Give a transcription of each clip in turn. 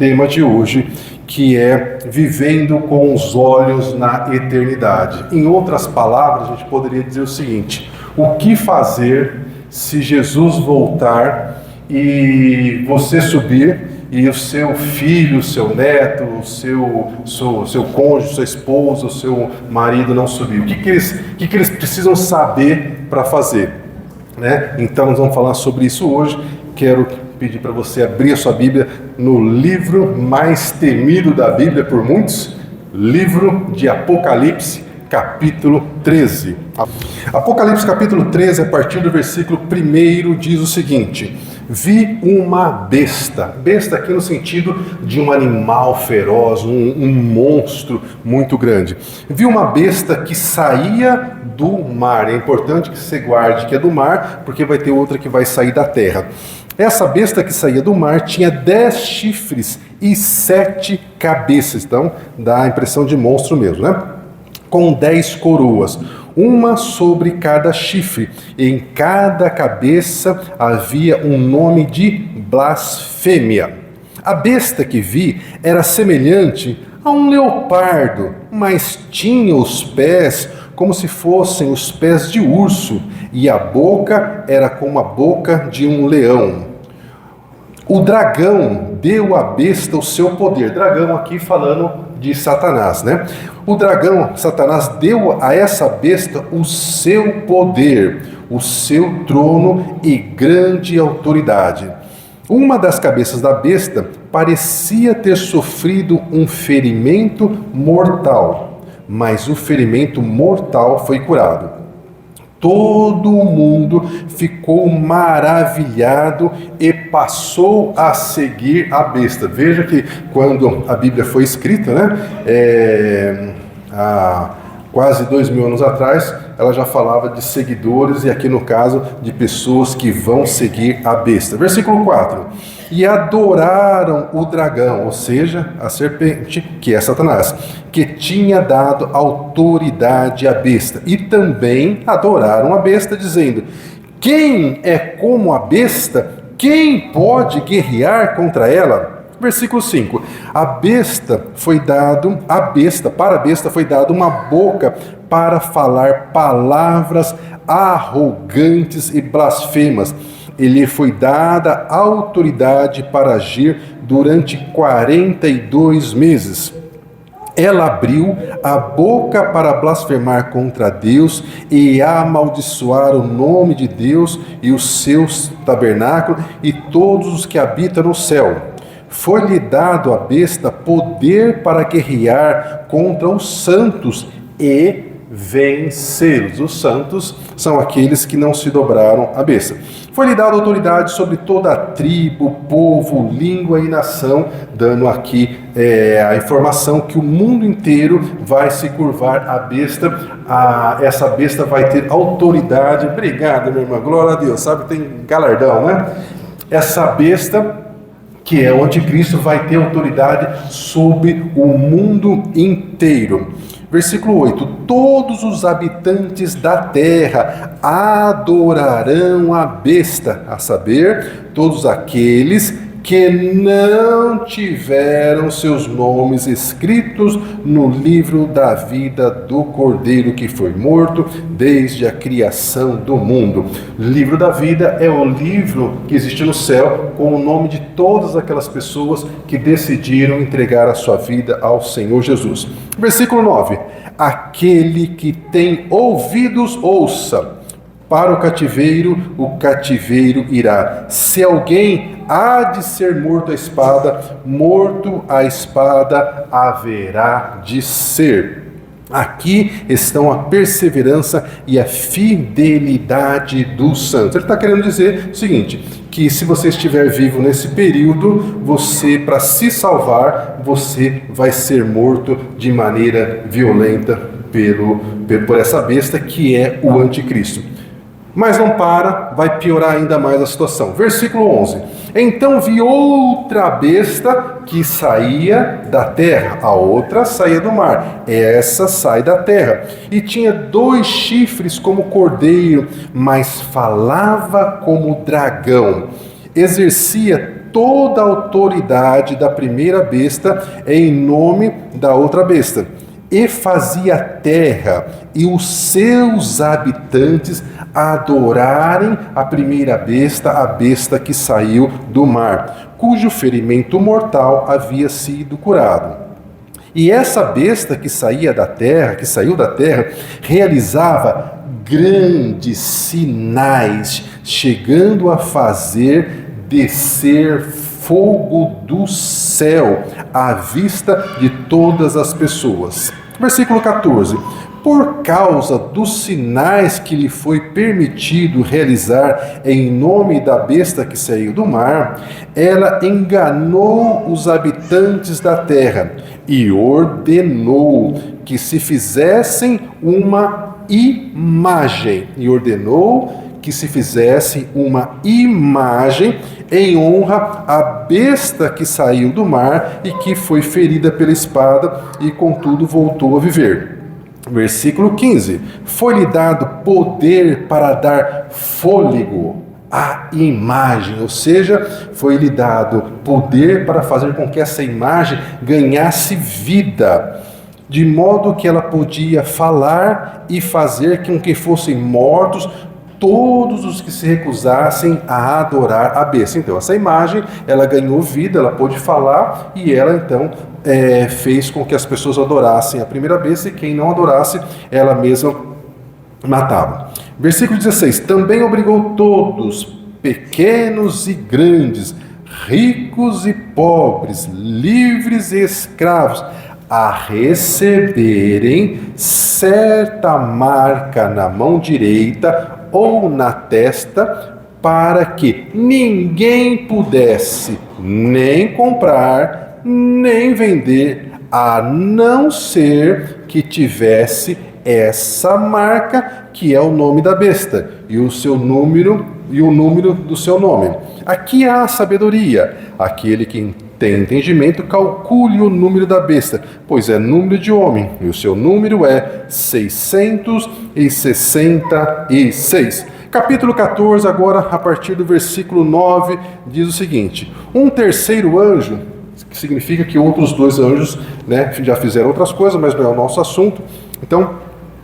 tema de hoje, que é vivendo com os olhos na eternidade. Em outras palavras, a gente poderia dizer o seguinte: o que fazer se Jesus voltar e você subir e o seu filho, o seu neto, o seu cônjuge, sua esposa, o seu marido não subir? O que eles precisam saber para fazer, né? Então nós vamos falar sobre isso hoje. Quero pedir para você abrir a sua Bíblia no livro mais temido da Bíblia por muitos, livro de Apocalipse, capítulo 13. Apocalipse capítulo 13, a partir do versículo 1, diz o seguinte: vi uma besta aqui no sentido de um animal feroz, um monstro muito grande. Vi uma besta que saía do mar. É importante que você guarde que é do mar, porque vai ter outra que vai sair da terra. Essa besta que saía do mar tinha 10 chifres e 7 cabeças. Então dá a impressão de monstro mesmo, né? Com 10 coroas, uma sobre cada chifre. Em cada cabeça havia um nome de blasfêmia. A besta que vi era semelhante a um leopardo, mas tinha os pés como se fossem os pés de urso, e a boca era como a boca de um leão. O dragão deu à besta o seu poder. Dragão aqui falando de Satanás, né? O dragão, Satanás, deu a essa besta o seu poder, o seu trono e grande autoridade. Uma das cabeças da besta parecia ter sofrido um ferimento mortal, mas o ferimento mortal foi curado. Todo mundo ficou maravilhado e passou a seguir a besta. Veja que quando a Bíblia foi escrita, né, há quase 2000 anos atrás, ela já falava de seguidores, e aqui no caso de pessoas que vão seguir a besta. Versículo 4: e adoraram o dragão, ou seja, a serpente, que é Satanás, que tinha dado autoridade à besta, e também adoraram a besta, dizendo: quem é como a besta? Quem pode guerrear contra ela? Versículo 5: para a besta foi dado uma boca para falar palavras arrogantes e blasfemas. Lhe foi dada autoridade para agir durante 42 meses. Ela abriu a boca para blasfemar contra Deus e amaldiçoar o nome de Deus e os seus tabernáculos e todos os que habitam no céu. Foi-lhe dado à besta poder para guerrear contra os santos e vencê-los. Os santos são aqueles que não se dobraram à besta. Foi-lhe dada autoridade sobre toda a tribo, povo, língua e nação, dando aqui a informação que o mundo inteiro vai se curvar à besta. Essa besta vai ter autoridade. Obrigado, minha irmã, glória a Deus. Sabe, tem galardão, né? Essa besta, que é o anticristo, vai ter autoridade sobre o mundo inteiro. Versículo 8: todos os habitantes da terra adorarão a besta, a saber, todos aqueles que não tiveram seus nomes escritos no livro da vida do Cordeiro que foi morto desde a criação do mundo. Livro da vida é o livro que existe no céu com o nome de todas aquelas pessoas que decidiram entregar a sua vida ao Senhor Jesus. Versículo 9: aquele que tem ouvidos, ouça. Para o cativeiro irá. Se alguém há de ser morto à espada haverá de ser. Aqui estão a perseverança e a fidelidade dos santos. Ele está querendo dizer o seguinte: que se você estiver vivo nesse período, você, para se salvar, você vai ser morto de maneira violenta por essa besta que é o anticristo. Mas não para, vai piorar ainda mais a situação. Versículo 11: então vi outra besta que saía da terra, a outra saía do mar, essa sai da terra, e tinha 2 chifres como cordeiro, mas falava como dragão, exercia toda a autoridade da primeira besta em nome da outra besta. E fazia a terra e os seus habitantes adorarem a primeira besta, a besta que saiu do mar, cujo ferimento mortal havia sido curado. E essa besta que saiu da terra, realizava grandes sinais, chegando a fazer descer fogo do céu à vista de todas as pessoas. Versículo 14. Por causa dos sinais que lhe foi permitido realizar em nome da besta que saiu do mar, ela enganou os habitantes da terra e ordenou que se fizessem uma imagem. Em honra à besta que saiu do mar e que foi ferida pela espada e contudo voltou a viver. Versículo 15. Foi-lhe dado poder para dar fôlego à imagem, ou seja, foi-lhe dado poder para fazer com que essa imagem ganhasse vida, de modo que ela podia falar e fazer com que fossem mortos todos os que se recusassem a adorar a besta. Então, essa imagem, ela ganhou vida, ela pôde falar, e ela, então, fez com que as pessoas adorassem a primeira besta, e quem não adorasse, ela mesma matava. Versículo 16. Também obrigou todos, pequenos e grandes, ricos e pobres, livres e escravos, a receberem certa marca na mão direita ou na testa, para que ninguém pudesse nem comprar, nem vender, a não ser que tivesse essa marca, que é o nome da besta, e o seu número, e o número do seu nome. Aqui há a sabedoria. Aquele que tem entendimento, calcule o número da besta, pois é número de homem, e o seu número é 666. Capítulo 14, agora a partir do versículo 9, diz o seguinte: um terceiro anjo, que significa que outros dois anjos, já fizeram outras coisas, mas não é o nosso assunto. Então,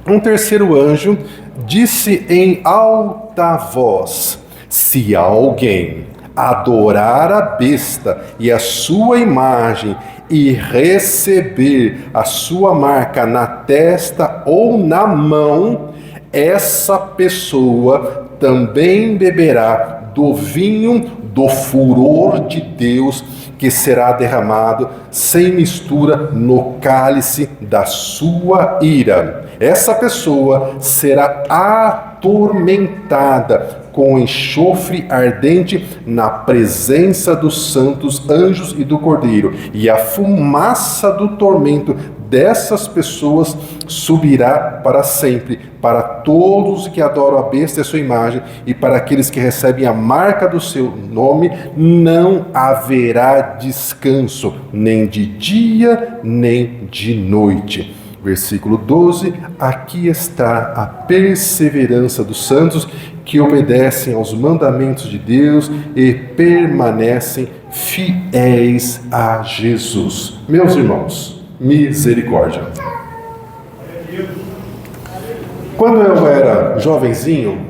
um terceiro anjo disse em alta voz: se alguém adorar a besta e a sua imagem e receber a sua marca na testa ou na mão, essa pessoa também beberá do vinho do furor de Deus, que será derramado sem mistura no cálice da sua ira. Essa pessoa será atormentada com enxofre ardente na presença dos santos anjos e do Cordeiro, e a fumaça do tormento dessas pessoas subirá para sempre, para todos que adoram a besta e a sua imagem, e para aqueles que recebem a marca do seu nome, não haverá descanso, nem de dia, nem de noite. Versículo 12, aqui está a perseverança dos santos que obedecem aos mandamentos de Deus e permanecem fiéis a Jesus. Meus irmãos, misericórdia. Quando eu era jovenzinho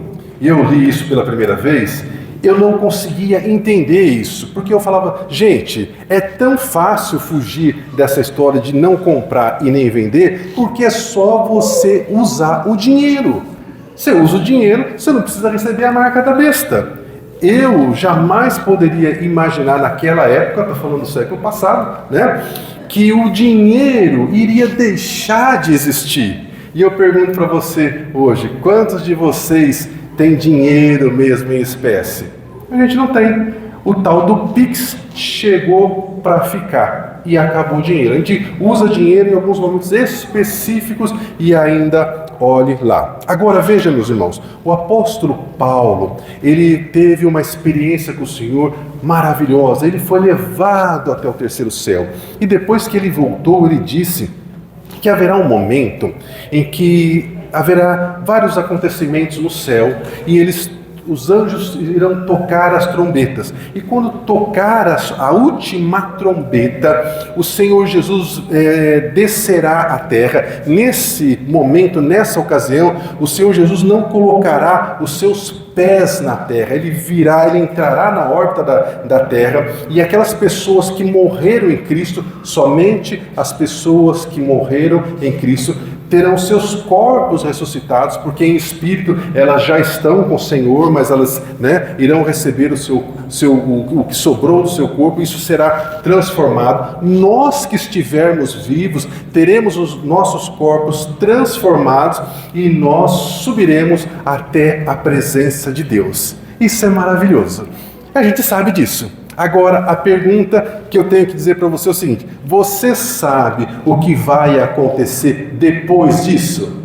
e eu li isso pela primeira vez, eu não conseguia entender isso, porque eu falava, gente, é tão fácil fugir dessa história de não comprar e nem vender, porque é só você usar o dinheiro. Você usa o dinheiro, você não precisa receber a marca da besta. Eu jamais poderia imaginar naquela época, estou falando do século passado, que o dinheiro iria deixar de existir. E eu pergunto para você hoje, quantos de vocês têm dinheiro mesmo em espécie? A gente não tem. O tal do Pix chegou para ficar e acabou o dinheiro. A gente usa dinheiro em alguns momentos específicos e ainda olhe lá. Agora veja, meus irmãos, o apóstolo Paulo, ele teve uma experiência com o Senhor maravilhosa. Ele foi levado até o terceiro céu. E depois que ele voltou, ele disse que haverá um momento em que haverá vários acontecimentos no céu e eles os anjos irão tocar as trombetas. E quando tocar a última trombeta, o Senhor Jesus descerá à terra. Nesse momento, nessa ocasião, o Senhor Jesus não colocará os seus pés na terra. Ele entrará na órbita da terra, e aquelas pessoas que morreram em Cristo, somente as pessoas que morreram em Cristo, terão seus corpos ressuscitados, porque em espírito elas já estão com o Senhor, mas elas irão receber o que sobrou do seu corpo, e isso será transformado. Nós que estivermos vivos, teremos os nossos corpos transformados, e nós subiremos até a presença de Deus. Isso é maravilhoso. A gente sabe disso. Agora, a pergunta que eu tenho que dizer para você é o seguinte: você sabe o que vai acontecer depois disso?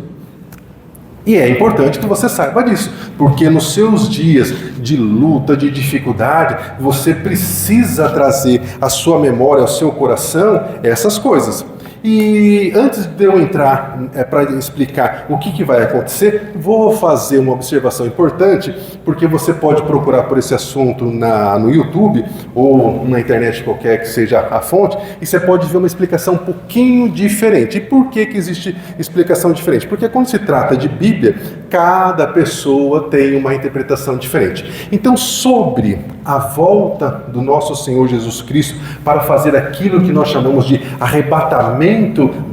E é importante que você saiba disso, porque nos seus dias de luta, de dificuldade, você precisa trazer à sua memória, ao seu coração, essas coisas. E antes de eu entrar para explicar o que vai acontecer, vou fazer uma observação importante, porque você pode procurar por esse assunto no YouTube ou na internet qualquer que seja a fonte, e você pode ver uma explicação um pouquinho diferente. E por que existe explicação diferente? Porque quando se trata de Bíblia, cada pessoa tem uma interpretação diferente. Então, sobre a volta do nosso Senhor Jesus Cristo para fazer aquilo que nós chamamos de arrebatamento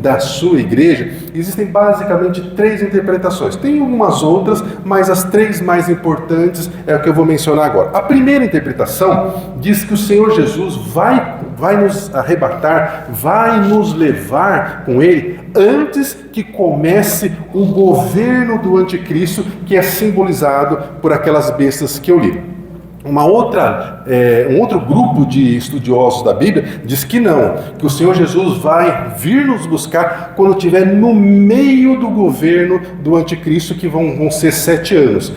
da sua igreja, existem basicamente 3 interpretações. Tem algumas outras, mas as 3 mais importantes é o que eu vou mencionar agora. A primeira interpretação diz que o Senhor Jesus vai nos arrebatar, vai nos levar com Ele antes que comece o governo do anticristo, que é simbolizado por aquelas bestas que eu li. Um outro grupo de estudiosos da Bíblia diz que não, que o Senhor Jesus vai vir nos buscar quando estiver no meio do governo do anticristo, que vão ser 7 anos.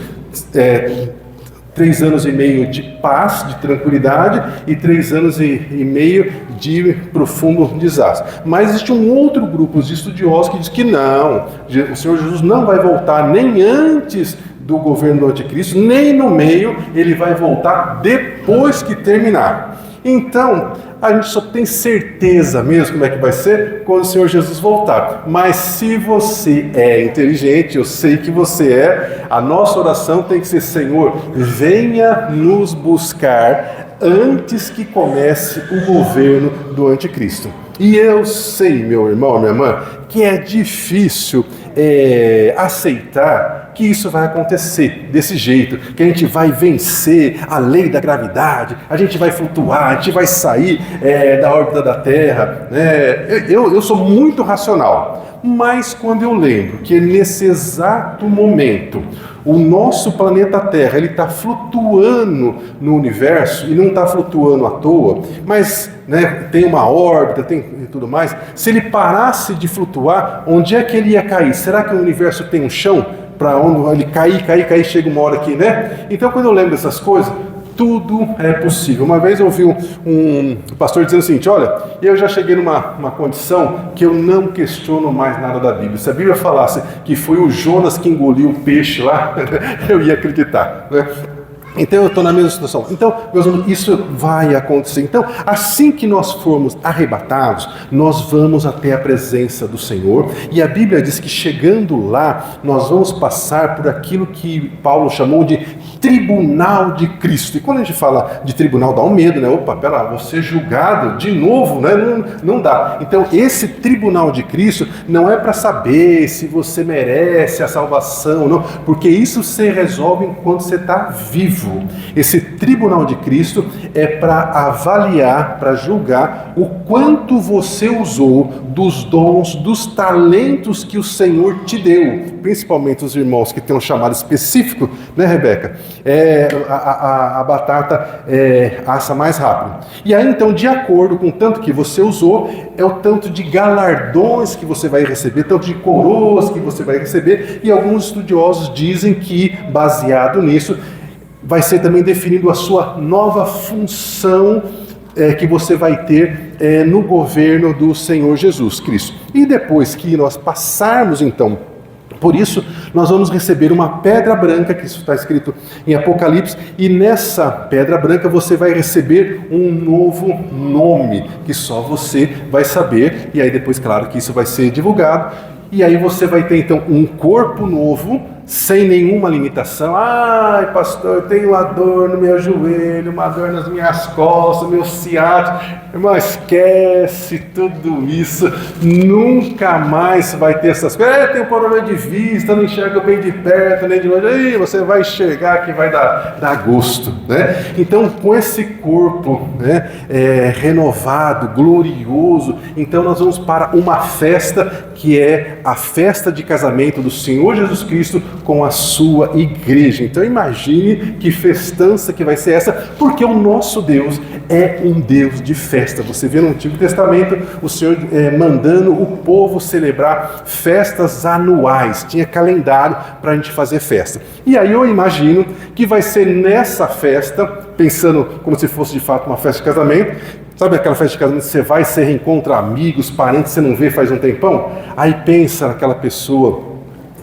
3 anos e meio de paz, de tranquilidade, e 3 anos e meio de profundo desastre. Mas existe um outro grupo de estudiosos que diz que não, o Senhor Jesus não vai voltar nem antes do governo do anticristo, nem no meio, ele vai voltar depois que terminar. Então, a gente só tem certeza mesmo como é que vai ser quando o Senhor Jesus voltar. Mas se você é inteligente, eu sei que você é, a nossa oração tem que ser: Senhor, venha nos buscar antes que comece o governo do anticristo. E eu sei, meu irmão, minha irmã, que é difícil aceitar que isso vai acontecer desse jeito, que a gente vai vencer a lei da gravidade, a gente vai flutuar, a gente vai sair da órbita da Terra. Eu sou muito racional, mas quando eu lembro que nesse exato momento o nosso planeta Terra está flutuando no universo, e não está flutuando à toa, mas tem uma órbita, tem tudo mais. Se ele parasse de flutuar, onde é que ele ia cair? Será que o universo tem um chão para onde ele cair, chega uma hora aqui, Então, quando eu lembro dessas coisas, tudo é possível. Uma vez eu ouvi um pastor dizendo o seguinte: olha, eu já cheguei numa condição que eu não questiono mais nada da Bíblia. Se a Bíblia falasse que foi o Jonas que engoliu o peixe lá, eu ia acreditar, Então eu estou na mesma situação. Então, meus irmãos, isso vai acontecer. Então, assim que nós formos arrebatados, nós vamos até a presença do Senhor. E a Bíblia diz que chegando lá, nós vamos passar por aquilo que Paulo chamou de tribunal de Cristo. E quando a gente fala de tribunal, dá um medo, Opa, pera, vou ser julgado de novo, Não dá. Então, esse tribunal de Cristo não é para saber se você merece a salvação, não, porque isso se resolve enquanto você está vivo. Esse tribunal de Cristo é para avaliar, para julgar o quanto você usou dos dons, dos talentos que o Senhor te deu, principalmente os irmãos que têm um chamado específico, Rebeca? A batata assa mais rápido. E aí, então, de acordo com o tanto que você usou, é o tanto de galardões que você vai receber, tanto de coroas que você vai receber, e alguns estudiosos dizem que, baseado nisso, vai ser também definido a sua nova função que você vai ter no governo do Senhor Jesus Cristo. E depois que nós passarmos, então, por isso, nós vamos receber uma pedra branca, que isso está escrito em Apocalipse, e nessa pedra branca você vai receber um novo nome, que só você vai saber, e aí depois, claro, que isso vai ser divulgado, e aí você vai ter então um corpo novo, sem nenhuma limitação. Ai, pastor, eu tenho uma dor no meu joelho, uma dor nas minhas costas, meu ciático. Irmão, esquece tudo isso. Nunca mais vai ter essas coisas. Eu tenho problema de vista, não enxergo bem de perto, nem de longe. Aí você vai enxergar que vai dar gosto, né? Então, com esse corpo, né, renovado, glorioso, então nós vamos para uma festa que é a festa de casamento do Senhor Jesus Cristo com a sua igreja. Então imagine que festança que vai ser essa, porque o nosso Deus é um Deus de festa. Você vê no Antigo Testamento o Senhor mandando o povo celebrar festas anuais, tinha calendário para a gente fazer festa. E aí eu imagino que vai ser nessa festa, pensando como se fosse de fato uma festa de casamento. Sabe aquela festa de casamento que você vai, você reencontra amigos, parentes que você não vê faz um tempão? Aí pensa naquela pessoa,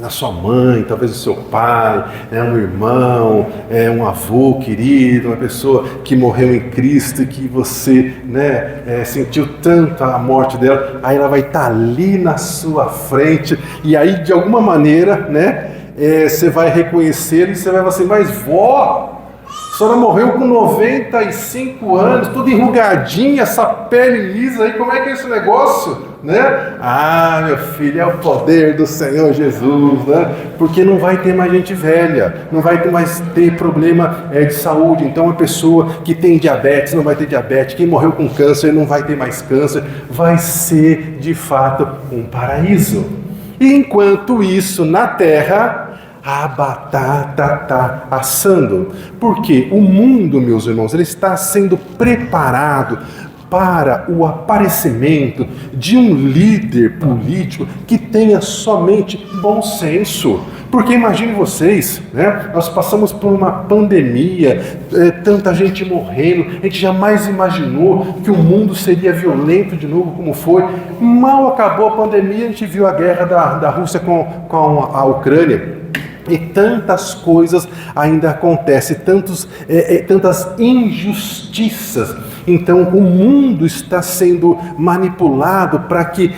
na sua mãe, talvez o seu pai, um irmão, um avô querido, uma pessoa que morreu em Cristo e que você sentiu tanto a morte dela. Aí ela vai estar ali na sua frente e aí de alguma maneira você vai reconhecer e você vai falar assim, mas vó, a senhora morreu com 95 anos, tudo enrugadinha, essa pele lisa aí, como é que é esse negócio? Ah, meu filho, é o poder do Senhor Jesus, porque não vai ter mais gente velha, não vai mais ter problema de saúde. Então a pessoa que tem diabetes não vai ter diabetes, quem morreu com câncer não vai ter mais câncer, vai ser de fato um paraíso. E enquanto isso na terra, a batata está assando, porque o mundo, meus irmãos, ele está sendo preparado para o aparecimento de um líder político que tenha somente bom senso. Porque imagine vocês, nós passamos por uma pandemia, tanta gente morrendo, a gente jamais imaginou que o mundo seria violento de novo como foi. Mal acabou a pandemia, a gente viu a guerra da Rússia com a Ucrânia. E tantas coisas ainda acontecem, tantas injustiças. Então o mundo está sendo manipulado para que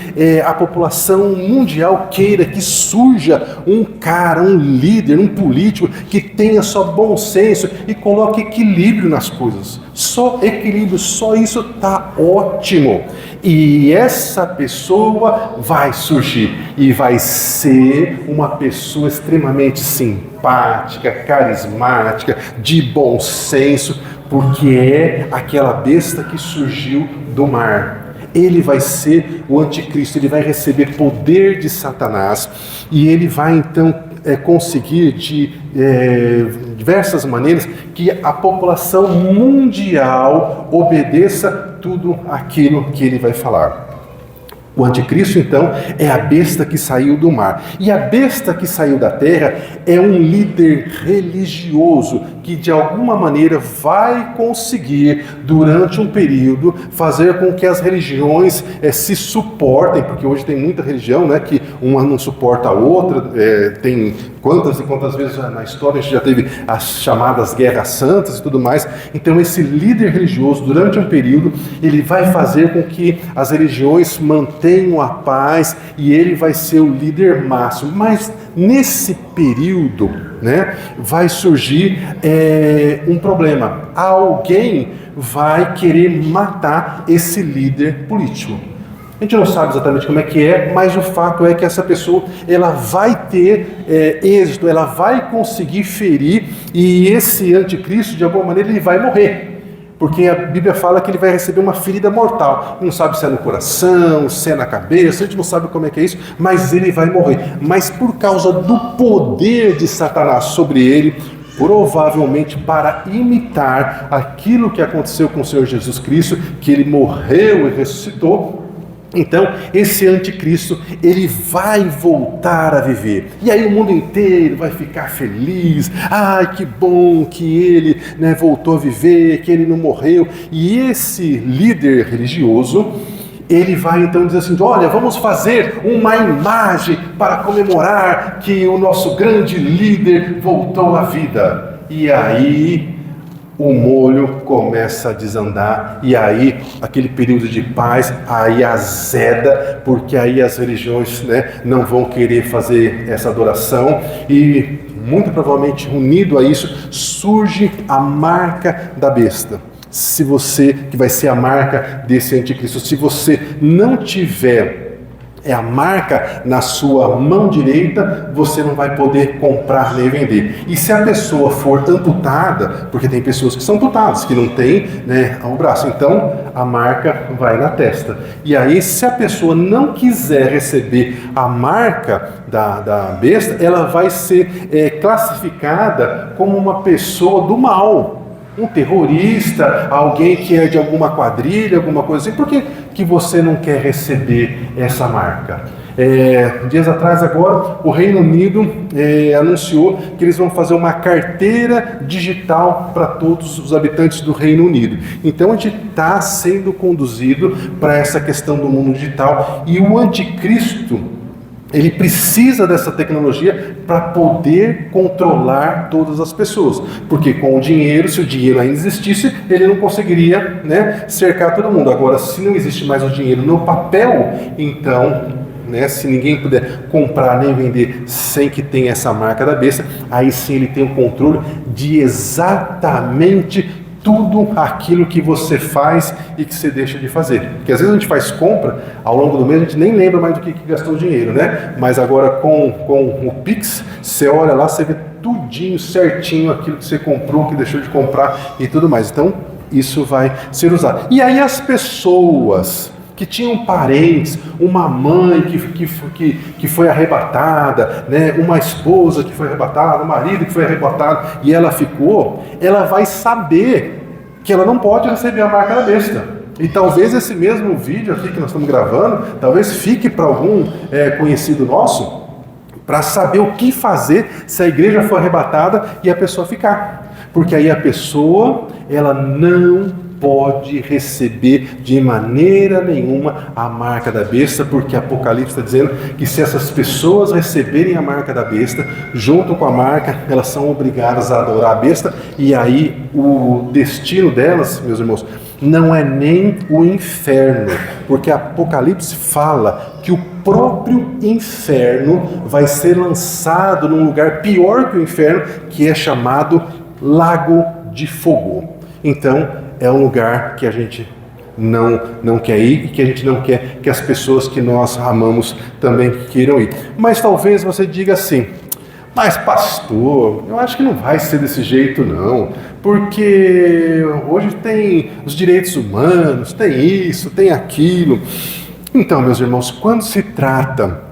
a população mundial queira que surja um cara, um líder, um político que tenha só bom senso e coloque equilíbrio nas coisas. Só equilíbrio, só isso está ótimo. E essa pessoa vai surgir e vai ser uma pessoa extremamente simpática, carismática, de bom senso, porque é aquela besta que surgiu do mar. Ele vai ser o anticristo, ele vai receber poder de Satanás e ele vai então conseguir de diversas maneiras que a população mundial obedeça tudo aquilo que ele vai falar. O anticristo, então, é a besta que saiu do mar. E a besta que saiu da terra é um líder religioso que, de alguma maneira, vai conseguir, durante um período, fazer com que as religiões se suportem, porque hoje tem muita religião, que uma não suporta a outra. Tem quantas e quantas vezes na história a gente já teve as chamadas guerras santas e tudo mais. Então, esse líder religioso, durante um período, ele vai fazer com que as religiões mantenham a paz e ele vai ser o líder máximo. Mas nesse período, vai surgir um problema. Alguém vai querer matar esse líder político. A gente não sabe exatamente como é que é, mas o fato é que essa pessoa ela vai ter êxito, ela vai conseguir ferir, e esse anticristo, de alguma maneira, ele vai morrer. Porque a Bíblia fala que ele vai receber uma ferida mortal. Não sabe se é no coração, se é na cabeça, a gente não sabe como é que é isso, mas ele vai morrer. Mas por causa do poder de Satanás sobre ele, provavelmente para imitar aquilo que aconteceu com o Senhor Jesus Cristo, que ele morreu e ressuscitou, então esse anticristo ele vai voltar a viver, e aí o mundo inteiro vai ficar feliz. Ai, que bom que ele voltou a viver, que ele não morreu. E esse líder religioso, ele vai então dizer assim, olha, vamos fazer uma imagem para comemorar que o nosso grande líder voltou à vida. E aí o molho começa a desandar, e aí aquele período de paz, aí azeda, porque aí as religiões, não vão querer fazer essa adoração, e muito provavelmente unido a isso, surge a marca da besta. Que vai ser a marca desse anticristo, se você não tiver a marca na sua mão direita, você não vai poder comprar nem vender. E se a pessoa for amputada, porque tem pessoas que são amputadas, que não tem o braço, então a marca vai na testa. E aí, se a pessoa não quiser receber a marca da besta, ela vai ser classificada como uma pessoa do mal. Um terrorista, alguém que é de alguma quadrilha, alguma coisa assim. Por que você não quer receber essa marca? Dias atrás agora, o Reino Unido anunciou que eles vão fazer uma carteira digital para todos os habitantes do Reino Unido. Então a gente está sendo conduzido para essa questão do mundo digital, e o anticristo, ele precisa dessa tecnologia para poder controlar todas as pessoas. Porque com o dinheiro, se o dinheiro ainda existisse, ele não conseguiria cercar todo mundo. Agora, se não existe mais o dinheiro no papel, então, se ninguém puder comprar nem vender sem que tenha essa marca da besta, aí sim ele tem o controle de exatamente tudo aquilo que você faz e que você deixa de fazer. Porque às vezes a gente faz compra, ao longo do mês a gente nem lembra mais do que gastou o dinheiro, Mas agora com o Pix, você olha lá, você vê tudinho, certinho, aquilo que você comprou, que deixou de comprar e tudo mais. Então, isso vai ser usado. E aí as pessoas que tinham parentes, uma mãe que foi arrebatada, uma esposa que foi arrebatada, um marido que foi arrebatado, e ela vai saber que ela não pode receber a marca da besta. E talvez esse mesmo vídeo aqui que nós estamos gravando, talvez fique para algum conhecido nosso, para saber o que fazer se a igreja for arrebatada e a pessoa ficar. Porque aí a pessoa, ela não pode receber de maneira nenhuma a marca da besta, porque Apocalipse está dizendo que se essas pessoas receberem a marca da besta, junto com a marca, elas são obrigadas a adorar a besta, e aí o destino delas, meus irmãos, não é nem o inferno, porque Apocalipse fala que o próprio inferno vai ser lançado num lugar pior que o inferno, que é chamado Lago de Fogo. Então, é um lugar que a gente não quer ir, e que a gente não quer que as pessoas que nós amamos também queiram ir. Mas talvez você diga assim, mas pastor, eu acho que não vai ser desse jeito não, porque hoje tem os direitos humanos, tem isso, tem aquilo. Então, meus irmãos, quando se trata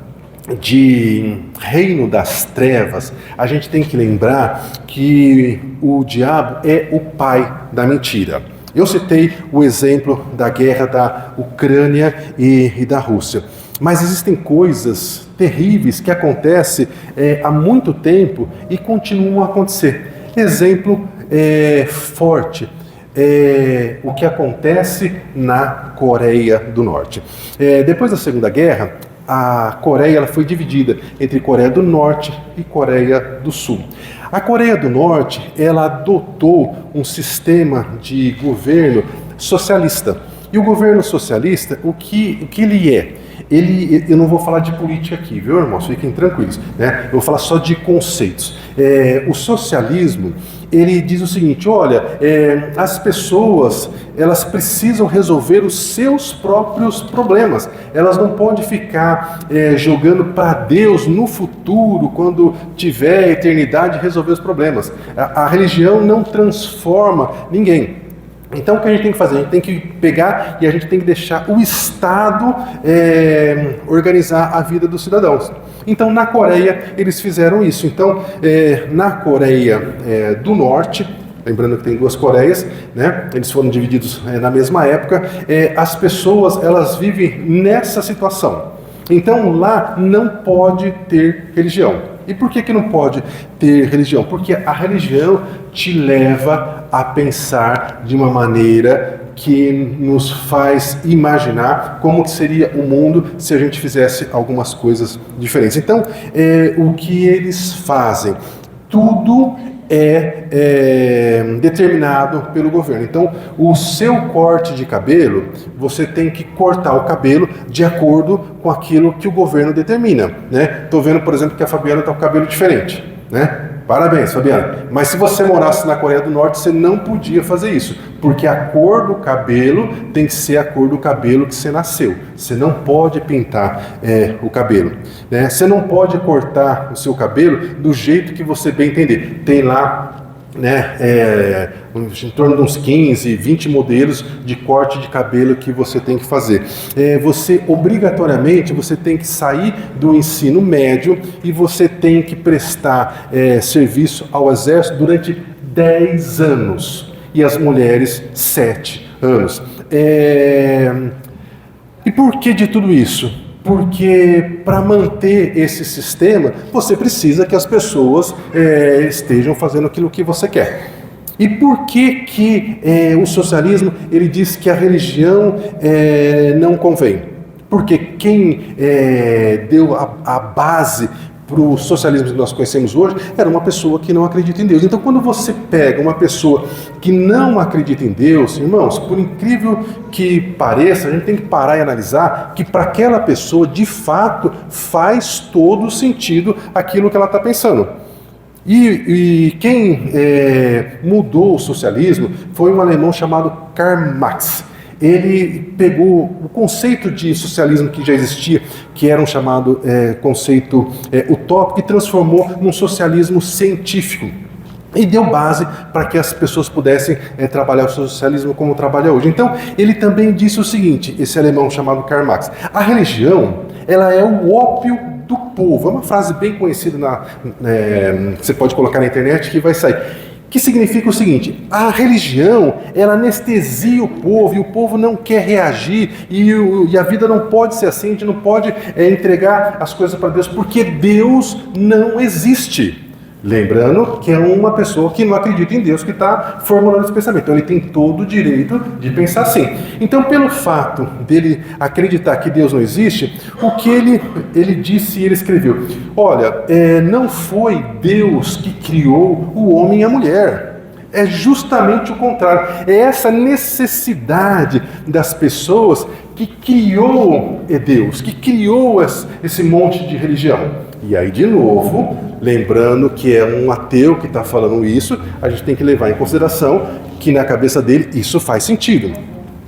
de reino das trevas, a gente tem que lembrar que o diabo é o pai da mentira. Eu citei o exemplo da guerra da Ucrânia e da Rússia, mas existem coisas terríveis que acontecem há muito tempo e continuam a acontecer. Exemplo forte, o que acontece na Coreia do Norte. Depois da Segunda Guerra, a Coreia ela foi dividida entre Coreia do Norte e Coreia do Sul. A Coreia do Norte ela adotou um sistema de governo socialista. E o governo socialista, o que ele é? Eu não vou falar de política aqui, viu, irmãos? Fiquem tranquilos, Eu vou falar só de conceitos. O socialismo, ele diz o seguinte, olha, as pessoas, elas precisam resolver os seus próprios problemas. Elas não podem ficar jogando para Deus no futuro, quando tiver a eternidade, resolver os problemas. A religião não transforma ninguém. Então o que a gente tem que fazer? A gente tem que pegar e a gente tem que deixar o Estado organizar a vida dos cidadãos. Então na Coreia eles fizeram isso. Então na Coreia do Norte, lembrando que tem duas Coreias, eles foram divididos na mesma época, as pessoas elas vivem nessa situação. Então lá não pode ter religião. E por que não pode ter religião? Porque a religião te leva a pensar de uma maneira que nos faz imaginar como que seria o mundo se a gente fizesse algumas coisas diferentes. Então, o que eles fazem? Tudo é determinado pelo governo. Então, o seu corte de cabelo, você tem que cortar o cabelo de acordo com aquilo que o governo determina, né? Estou vendo, por exemplo, que a Fabiana está com o cabelo diferente, né? Parabéns, Fabiana. Mas se você morasse na Coreia do Norte, você não podia fazer isso, porque a cor do cabelo tem que ser a cor do cabelo que você nasceu. Você não pode pintar o cabelo, né? Você não pode cortar o seu cabelo do jeito que você bem entender. Tem lá, né, em torno de uns 15, 20 modelos de corte de cabelo que você tem que fazer. Você, obrigatoriamente, você tem que sair do ensino médio e você tem que prestar serviço ao exército durante 10 anos. E as mulheres, 7 anos. E por que de tudo isso? Porque para manter esse sistema, você precisa que as pessoas estejam fazendo aquilo que você quer. E por que o socialismo ele diz que a religião não convém? Porque quem deu a base para o socialismo que nós conhecemos hoje, era uma pessoa que não acredita em Deus. Então, quando você pega uma pessoa que não acredita em Deus, irmãos, por incrível que pareça, a gente tem que parar e analisar que para aquela pessoa, de fato, faz todo sentido aquilo que ela está pensando. E quem mudou o socialismo foi um alemão chamado Karl Marx. Ele pegou o conceito de socialismo que já existia, que era um chamado conceito utópico, e transformou num socialismo científico. E deu base para que as pessoas pudessem trabalhar o socialismo como trabalha hoje. Então, ele também disse o seguinte, esse alemão chamado Karl Marx: a religião, ela é o ópio do povo. É uma frase bem conhecida, que você pode colocar na internet que vai sair. Que significa o seguinte: a religião, ela anestesia o povo, e o povo não quer reagir, e a vida não pode ser assim, a gente não pode entregar as coisas para Deus, porque Deus não existe. Lembrando que é uma pessoa que não acredita em Deus que está formulando esse pensamento. Então ele tem todo o direito de pensar assim. Então, pelo fato dele acreditar que Deus não existe, o que ele disse e ele escreveu: olha, não foi Deus que criou o homem e a mulher. É justamente o contrário. É essa necessidade das pessoas que criou Deus, que criou esse monte de religião. E aí, de novo, lembrando que é um ateu que está falando isso, a gente tem que levar em consideração que na cabeça dele isso faz sentido.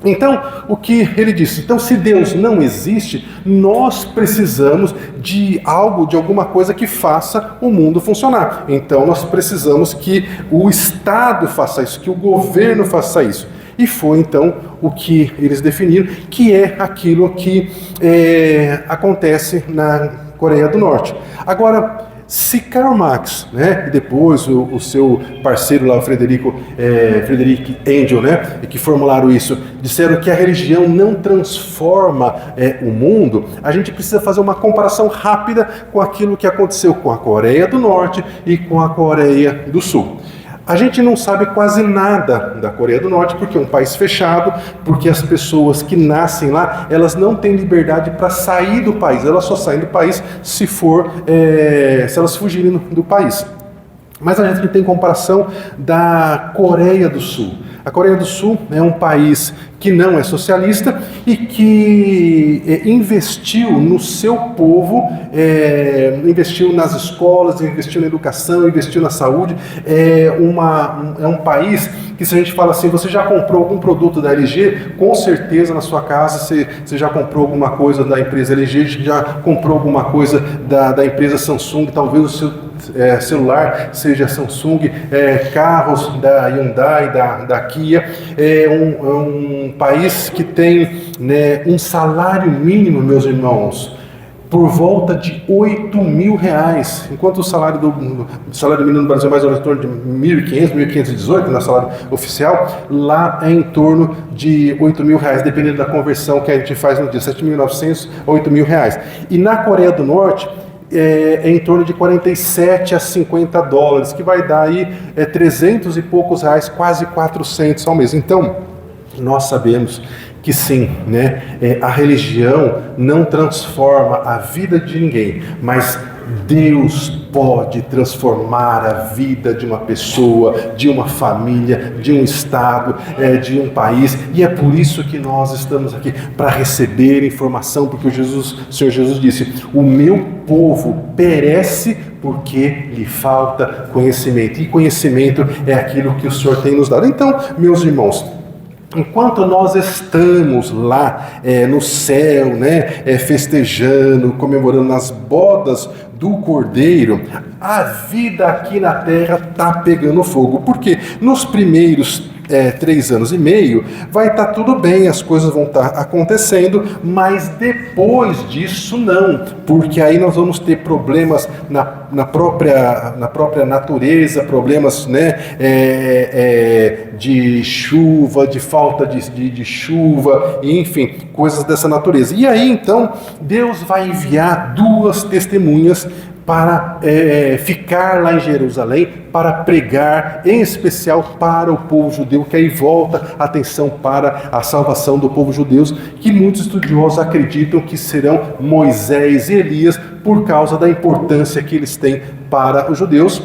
Então, o que ele disse? Então, se Deus não existe, nós precisamos de algo, de alguma coisa que faça o mundo funcionar. Então, nós precisamos que o Estado faça isso, que o governo faça isso. E foi, então, o que eles definiram, que é aquilo que acontece na Coreia do Norte. Agora, se Karl Marx, né, e depois o seu parceiro lá, o Friedrich Engels, né, que formularam isso, disseram que a religião não transforma o mundo, a gente precisa fazer uma comparação rápida com aquilo que aconteceu com a Coreia do Norte e com a Coreia do Sul. A gente não sabe quase nada da Coreia do Norte, porque é um país fechado, porque as pessoas que nascem lá, elas não têm liberdade para sair do país, elas só saem do país se elas fugirem do país. Mas a gente tem comparação da Coreia do Sul. A Coreia do Sul é um país que não é socialista e que investiu no seu povo, investiu nas escolas, investiu na educação, investiu na saúde. É um país que, se a gente fala assim, você já comprou algum produto da LG, com certeza na sua casa você já comprou alguma coisa da empresa LG, já comprou alguma coisa da empresa Samsung, talvez o seu celular seja Samsung, carros da Hyundai, da Kia. É um país que tem, né, um salário mínimo, meus irmãos, por volta de R$8.000, enquanto o salário mínimo no Brasil é mais ou menos em torno de 1.500, 1.518, na salário oficial, lá é em torno de R$8.000, dependendo da conversão que a gente faz no dia, 7.900 a R$8.000. E na Coreia do Norte, é em torno de 47 a 50 dólares, que vai dar aí 300 e poucos reais, quase 400 ao mês. Então, nós sabemos que sim, né? A religião não transforma a vida de ninguém, mas Deus pode transformar a vida de uma pessoa, de uma família, de um estado, de um país, e é por isso que nós estamos aqui, para receber informação, porque o Senhor Jesus disse: o meu povo perece porque lhe falta conhecimento, e conhecimento é aquilo que o Senhor tem nos dado. Então, meus irmãos, enquanto nós estamos lá no céu, né, festejando, comemorando nas bodas do Cordeiro, a vida aqui na terra está pegando fogo. Porque nos primeiros 3 anos e meio vai estar tudo bem, as coisas vão estar acontecendo, mas depois disso não, porque aí nós vamos ter problemas na própria natureza, problemas, né, de chuva, de falta de chuva, enfim, coisas dessa natureza. E aí então Deus vai enviar 2 testemunhas para ficar lá em Jerusalém, para pregar, em especial para o povo judeu, que aí volta a atenção para a salvação do povo judeu, que muitos estudiosos acreditam que serão Moisés e Elias, por causa da importância que eles têm para os judeus.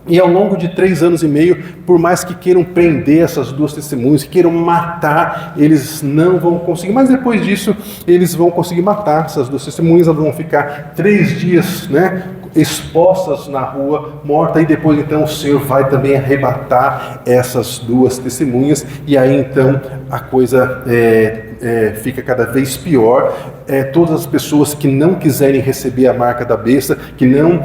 E ao longo de 3 anos e meio, por mais que queiram prender essas 2 testemunhas, que queiram matar, eles não vão conseguir. Mas depois disso, eles vão conseguir matar essas 2 testemunhas. Elas vão ficar 3 dias, né, expostas na rua, mortas. E depois então o Senhor vai também arrebatar essas 2 testemunhas. E aí então a coisa fica cada vez pior. Todas as pessoas que não quiserem receber a marca da besta, que não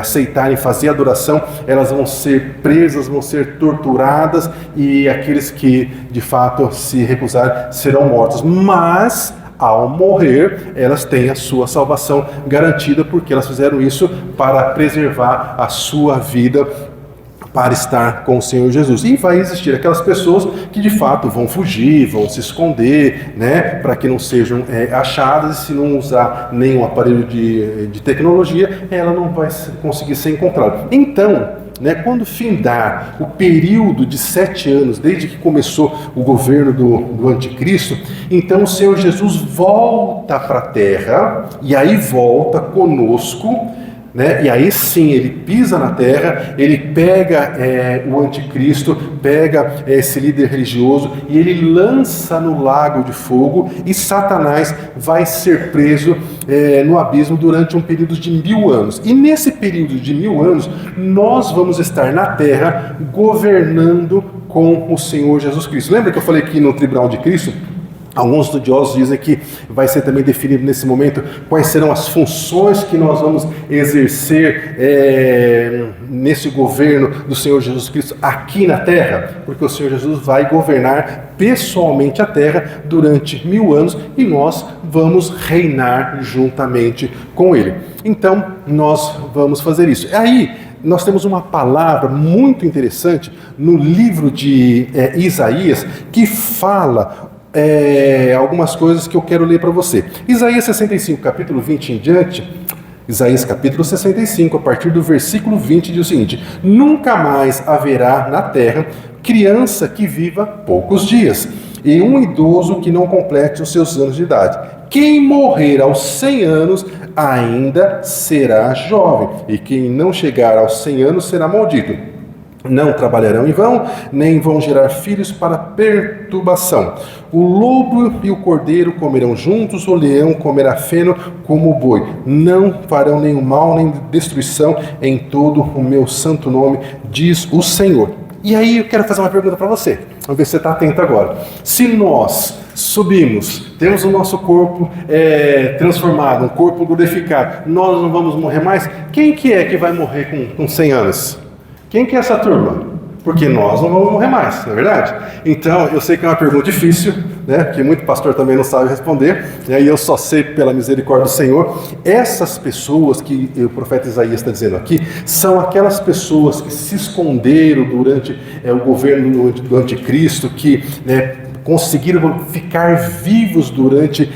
aceitarem fazer adoração, elas vão ser presas, vão ser torturadas, e aqueles que de fato se recusarem serão mortos. Mas ao morrer, elas têm a sua salvação garantida, porque elas fizeram isso para preservar a sua vida, para estar com o Senhor Jesus. E vai existir aquelas pessoas que de fato vão fugir, vão se esconder, né, para que não sejam achadas, e se não usar nenhum aparelho de tecnologia, ela não vai conseguir ser encontrada. Então, né, quando findar o período de 7 anos, desde que começou o governo do anticristo, então o Senhor Jesus volta para a terra, e aí volta conosco, né? E aí sim, ele pisa na terra, ele pega o anticristo, pega esse líder religioso, e ele lança no lago de fogo, e Satanás vai ser preso no abismo durante um período de 1000 anos. E nesse período de 1000 anos, nós vamos estar na terra governando com o Senhor Jesus Cristo. Lembra que eu falei aqui no tribunal de Cristo? Alguns estudiosos dizem que vai ser também definido nesse momento quais serão as funções que nós vamos exercer nesse governo do Senhor Jesus Cristo aqui na terra, porque o Senhor Jesus vai governar pessoalmente a terra durante 1000 anos, e nós vamos reinar juntamente com ele. Então nós vamos fazer isso. Aí nós temos uma palavra muito interessante no livro de Isaías, que fala algumas coisas que eu quero ler para você. Isaías 65, capítulo 20 em diante. Isaías capítulo 65, a partir do versículo 20, diz o seguinte: nunca mais haverá na terra criança que viva poucos dias, e um idoso que não complete os seus anos de idade. Quem morrer aos 100 anos ainda será jovem, e quem não chegar aos 100 anos será maldito. Não trabalharão em vão, nem vão gerar filhos para perturbação. O lobo e o cordeiro comerão juntos, o leão comerá feno como o boi. Não farão nenhum mal, nem destruição em todo o meu santo nome, diz o Senhor. E aí eu quero fazer uma pergunta para você. Vamos ver se você está atento agora. Se nós subimos, temos o nosso corpo transformado, um corpo glorificado, nós não vamos morrer mais? Quem que é que vai morrer com 100 anos? Quem que é essa turma? Porque nós não vamos morrer mais, não é verdade? Então, eu sei que é uma pergunta difícil, né, que muito pastor também não sabe responder, e aí eu só sei pela misericórdia do Senhor. Essas pessoas que o profeta Isaías está dizendo aqui, são aquelas pessoas que se esconderam durante o governo do anticristo, que conseguiram ficar vivos durante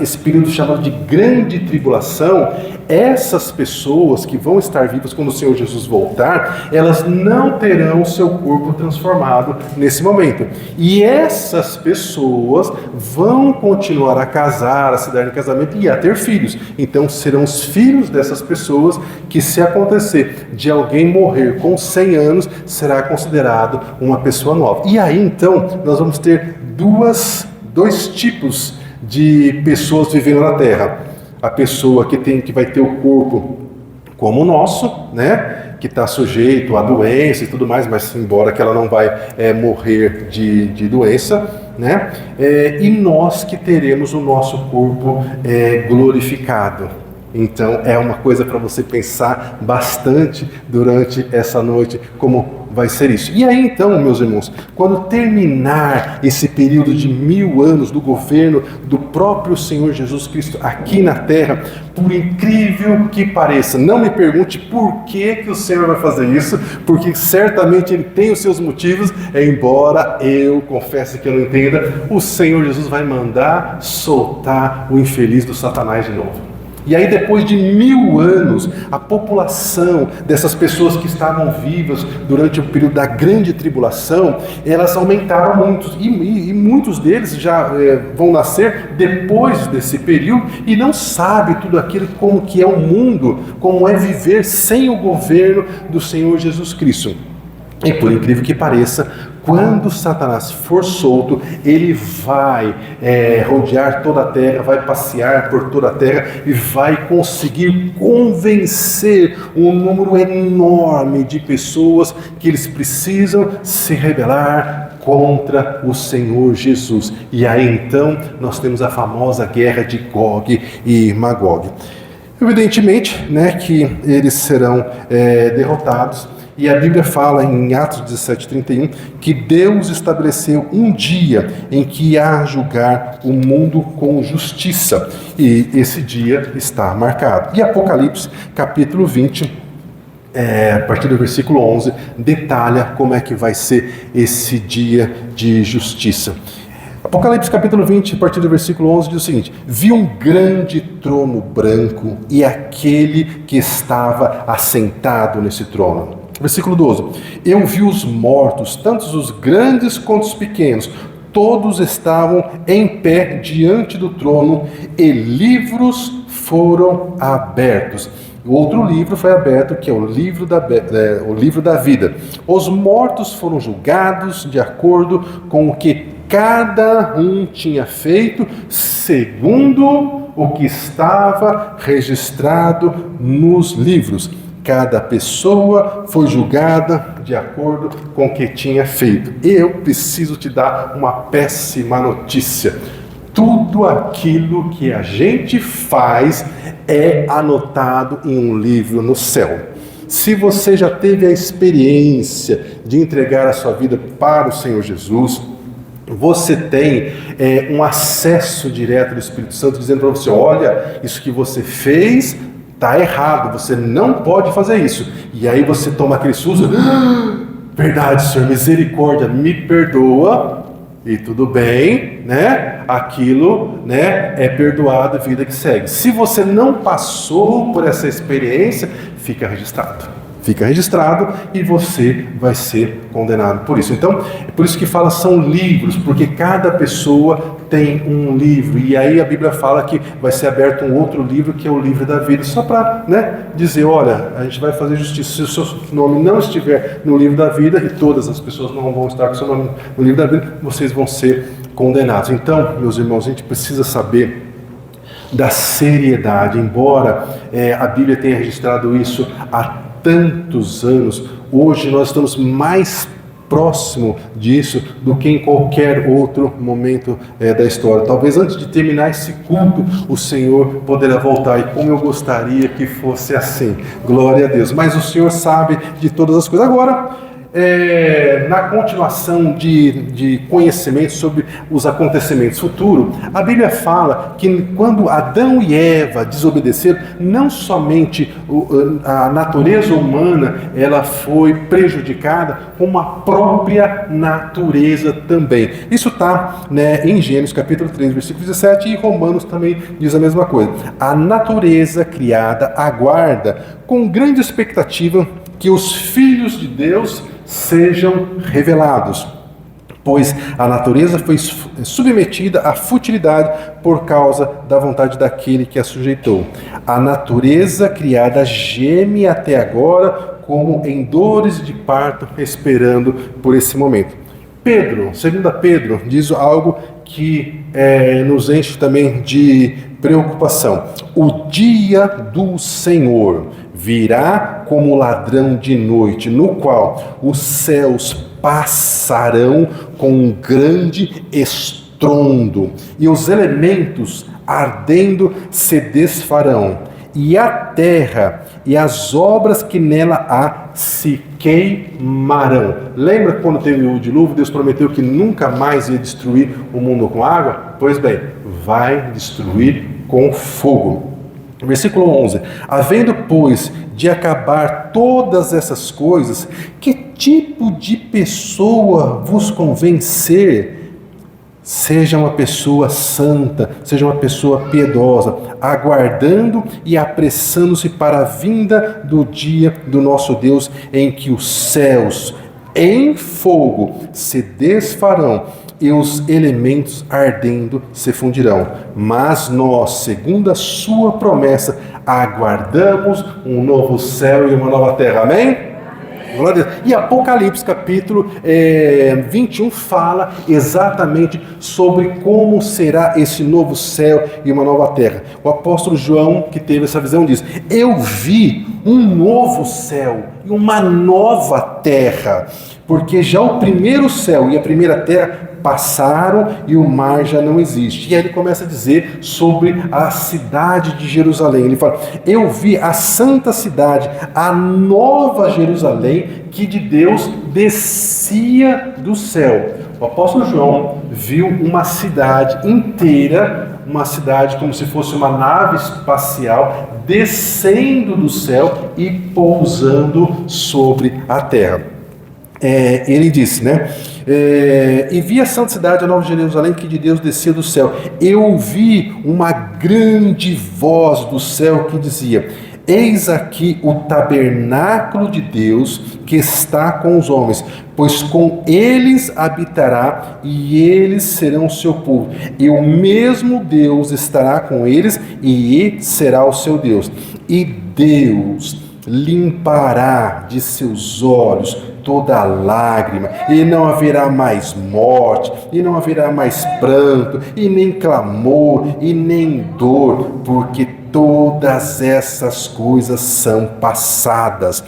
esse período chamado de grande tribulação, essas pessoas que vão estar vivas quando o Senhor Jesus voltar, elas não terão o seu corpo transformado nesse momento. E essas pessoas vão continuar a casar, a se dar em casamento e a ter filhos. Então serão os filhos dessas pessoas que, se acontecer de alguém morrer com 100 anos, será considerado uma pessoa nova. E aí então nós vamos ter dois tipos de pessoas vivendo na Terra. A pessoa que vai ter o corpo como o nosso, né? Que está sujeito a doença e tudo mais, mas embora que ela não vai morrer de doença, né? E nós que teremos o nosso corpo glorificado. Então é uma coisa para você pensar bastante durante essa noite, como vai ser isso. E aí então, meus irmãos, quando terminar esse período de 1000 anos do governo do próprio Senhor Jesus Cristo aqui na terra, por incrível que pareça, não me pergunte por que o Senhor vai fazer isso, porque certamente Ele tem os seus motivos, embora eu confesse que eu não entenda, o Senhor Jesus vai mandar soltar o infeliz do Satanás de novo. E aí, depois de 1000 anos, a população dessas pessoas que estavam vivas durante o período da grande tribulação, elas aumentaram muito, e muitos deles já vão nascer depois desse período e não sabem tudo aquilo, como que é o mundo, como é viver sem o governo do Senhor Jesus Cristo. E por incrível que pareça, quando Satanás for solto, ele vai rodear toda a terra, vai passear por toda a terra e vai conseguir convencer um número enorme de pessoas que eles precisam se rebelar contra o Senhor Jesus. E aí então nós temos a famosa guerra de Gog e Magog. Evidentemente, né, que eles serão derrotados. E a Bíblia fala em Atos 17:31 que Deus estabeleceu um dia em que ia julgar o mundo com justiça. E esse dia está marcado. E Apocalipse capítulo 20, a partir do versículo 11, detalha como é que vai ser esse dia de justiça. Apocalipse capítulo 20, a partir do versículo 11, diz o seguinte: vi um grande trono branco e aquele que estava assentado nesse trono. Versículo 12: eu vi os mortos, tanto os grandes quanto os pequenos, todos estavam em pé diante do trono, e livros foram abertos. O outro livro foi aberto, que é o livro da vida. Os mortos foram julgados de acordo com o que cada um tinha feito, segundo o que estava registrado nos livros. Cada pessoa foi julgada de acordo com o que tinha feito. Eu preciso te dar uma péssima notícia. Tudo aquilo que a gente faz é anotado em um livro no céu. Se você já teve a experiência de entregar a sua vida para o Senhor Jesus, você tem um acesso direto do Espírito Santo dizendo para você: olha, isso que você fez está errado, você não pode fazer isso. E aí você toma aquele susto: verdade, Senhor, misericórdia, me perdoa, e tudo bem, né? Aquilo, né, é perdoado, vida que segue. Se você não passou por essa experiência, fica registrado. Fica registrado e você vai ser condenado por isso. Então, é por isso que fala são livros, porque cada pessoa tem um livro. E aí a Bíblia fala que vai ser aberto um outro livro, que é o livro da vida. Só para, né, dizer, olha, a gente vai fazer justiça. Se o seu nome não estiver no livro da vida, e todas as pessoas não vão estar com o seu nome no livro da vida, vocês vão ser condenados. Então, meus irmãos, a gente precisa saber da seriedade. Embora a Bíblia tenha registrado isso há tantos anos, hoje nós estamos mais próximo disso do que em qualquer outro momento da história. Talvez antes de terminar esse culto, o Senhor poderá voltar, e como eu gostaria que fosse assim. Glória a Deus. Mas o Senhor sabe de todas as coisas. Agora, na continuação de conhecimento sobre os acontecimentos futuros, a Bíblia fala que quando Adão e Eva desobedeceram, não somente a natureza humana ela foi prejudicada, como a própria natureza também. Isso está, né, em Gênesis capítulo 3, versículo 17, e Romanos também diz a mesma coisa. A natureza criada aguarda com grande expectativa que os filhos de Deus sejam revelados, pois a natureza foi submetida à futilidade por causa da vontade daquele que a sujeitou. A natureza criada geme até agora como em dores de parto, esperando por esse momento. Pedro, 2 Pedro, diz algo que nos enche também de preocupação. O dia do Senhor virá como ladrão de noite, no qual os céus passarão com um grande estrondo, e os elementos ardendo se desfarão, e a terra e as obras que nela há se queimarão. Lembra quando teve o dilúvio, Deus prometeu que nunca mais ia destruir o mundo com água? Pois bem, vai destruir com fogo. Versículo 11. Havendo, pois, de acabar todas essas coisas, que tipo de pessoa vos convém ser? Seja uma pessoa santa, seja uma pessoa piedosa, aguardando e apressando-se para a vinda do dia do nosso Deus, em que os céus em fogo se desfarão e os elementos ardendo se fundirão. Mas nós, segundo a sua promessa, aguardamos um novo céu e uma nova terra. Amém? Glória a Deus. E Apocalipse capítulo 21 fala exatamente sobre como será esse novo céu e uma nova terra. O apóstolo João, que teve essa visão, diz: eu vi um novo céu e uma nova terra, porque já o primeiro céu e a primeira terra passaram e o mar já não existe. E aí ele começa a dizer sobre a cidade de Jerusalém. Ele fala: eu vi a santa cidade, a nova Jerusalém, que de Deus descia do céu. O apóstolo João viu uma cidade inteira, uma cidade como se fosse uma nave espacial, descendo do céu e pousando sobre a terra. Ele disse, né? E vi a santa cidade, a nova Jerusalém, que de Deus descia do céu. Eu ouvi uma grande voz do céu que dizia: eis aqui o tabernáculo de Deus que está com os homens, pois com eles habitará e eles serão seu povo. E o mesmo Deus estará com eles e será o seu Deus. E Deus limpará de seus olhos toda lágrima, e não haverá mais morte, e não haverá mais pranto, e nem clamor, e nem dor, porque todas essas coisas são passadas.